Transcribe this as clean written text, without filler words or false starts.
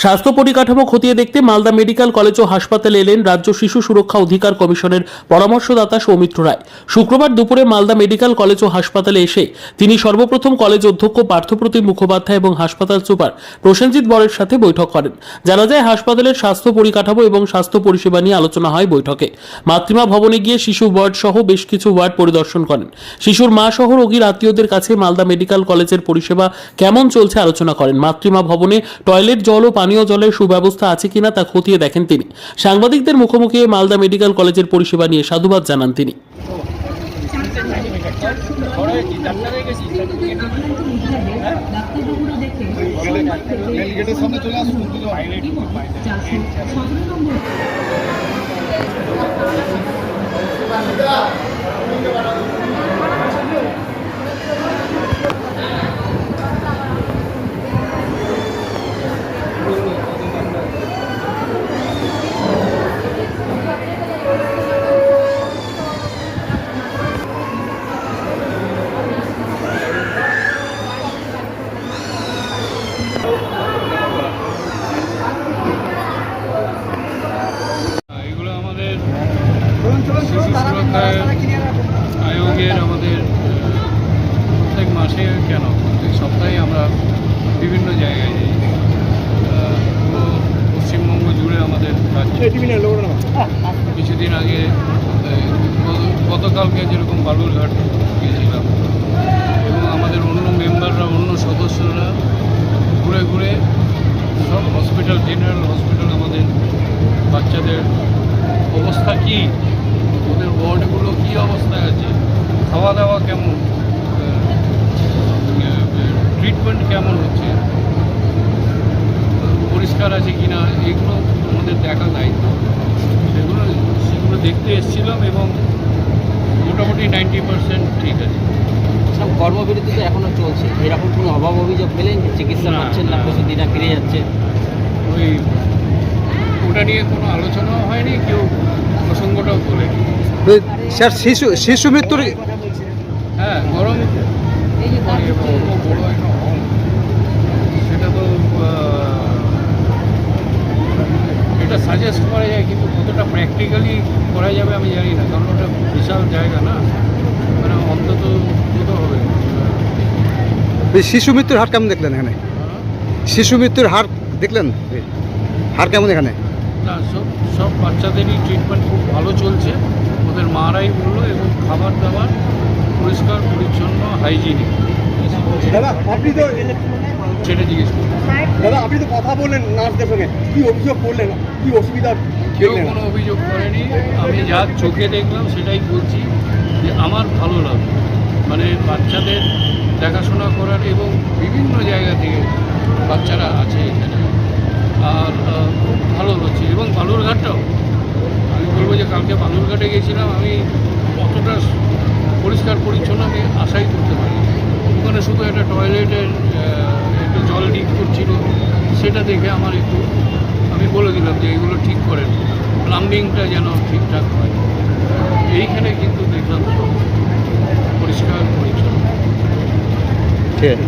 স্বাস্থ্য পরিকাঠামো খতিয়ে দেখতে মালদা মেডিকেল কলেজ ও হাসপাতালে এলেন রাজ্য শিশু সুরক্ষা অধিকার কমিশনের পরামর্শদাতা সৌমিত্র রায়। শুক্রবার দুপুরে মালদা মেডিকেল কলেজ ও হাসপাতালে এসে তিনি সর্বপ্রথম কলেজ অধ্যক্ষ পার্থপ্রতিম মুখোপাধ্যায় এবং হাসপাতাল সুপার প্রসেনজিৎ বরের সাথে বৈঠক করেন। জানা যায়, হাসপাতালের স্বাস্থ্য পরিকাঠামো এবং স্বাস্থ্য পরিষেবা নিয়ে আলোচনা হয় বৈঠকে। মাতৃমা ভবনে গিয়ে শিশু ওয়ার্ড সহ বেশ কিছু ওয়ার্ড পরিদর্শন করেন। শিশুর মা সহ রোগীর আত্মীয়দের কাছে মালদা মেডিকেল কলেজের পরিষেবা কেমন চলছে আলোচনা করেন। মাতৃমা ভবনে টয়লেট, জল ও পানীয় জলের সুব্যবস্থা আছে কিনা তা খতিয়ে দেখেন তিনি। সাংবাদিকদের মুখোমুখি মালদা মেডিকেল কলেজের পরিষেবা নিয়ে সাধুবাদ জানান তিনি। এগুলো আমাদের শিশু সুরক্ষা আয়োগের আমাদের প্রত্যেক মাসে কেন প্রত্যেক সপ্তাহে আমরা বিভিন্ন জায়গায় যাই। পুরো পশ্চিমবঙ্গ জুড়ে আমাদের কিছুদিন আগে গতকালকে যেরকম বালুরঘাট গিয়েছিলাম এবং আমাদের অন্য মেম্বাররা, অন্য সদস্যরা ঘুরে ঘুরে সব হসপিটাল, জেনারেল হসপিটাল আমাদের বাচ্চাদের অবস্থা কী, ওদের ওয়ার্ডগুলো কী অবস্থায় আছে, খাওয়া দাওয়া কেমন, ট্রিটমেন্ট কেমন হচ্ছে, পরিষ্কার আছে কি না, এগুলো আমাদের দেখা দায়িত্ব। সেগুলো দেখতে এসেছিলাম এবং মোটামুটি 90% ঠিক আছে। সব কর্মবিরতি তো এখনও চলছে, এরকম কোনো অভাব অভিযোগ পেলেন? চিকিৎসা পাচ্ছেন না, প্রসূতিরা ফিরে যাচ্ছে, ওটা নিয়ে কোনো আলোচনাও হয়নি, কেউ প্রসঙ্গটাও তোলেনি। স্যার, শিশু মৃত্যুর হ্যাঁ, গরম বড় একটা হল, সেটা তো এটা সাজেস্ট করা যায়, কিন্তু কতটা প্র্যাকটিক্যালি করা যাবে আমি জানি না, কারণ ওটা বিশাল জায়গা না, মানে অন্তত হবে। শিশু মৃত্যুর হার কেমন দেখলেন এখানে? শিশু মৃত্যুর হার দেখলেন? হার কেমন এখানে? না, সব বাচ্চাদেরই ট্রিটমেন্ট খুব ভালো চলছে, ওদের মারাই বললো, এবং খাবার দাবার পরিষ্কার পরিচ্ছন্ন, হাইজিনিক। দাদা, আপনি তো সেটা জিজ্ঞেস করুন। দাদা, আপনি তো কথা বললেন নার্সদের সঙ্গে, কি অভিযোগ করলেন, কি অসুবিধা? কেউ কোনো অভিযোগ করেনি, আমি যা চোখে দেখলাম সেটাই বলছি, যে আমার ভালো লাগলো, মানে বাচ্চাদের দেখাশোনা করার, এবং বিভিন্ন জায়গা থেকে বাচ্চারা আছে এখানে, আর খুব ভালো হচ্ছে। এবং বালুরঘাটটাও আমি বলবো যে কালকে বালুরঘাটে গেছিলাম, আমি অতটা পরিষ্কার পরিচ্ছন্ন আমি আশাই করতে পারি। ওখানে শুধু একটা টয়লেটের একটু জল লিক করছিল, সেটা দেখে আমার একটু, আমি বলে দিলাম যে এগুলো ঠিক করেন, প্লাম্বিংটা যেন ঠিকঠাক হয়। এইখানে কিন্তু দেখলাম পরিষ্কার পরিচ্ছন্ন। ঠিক আছে।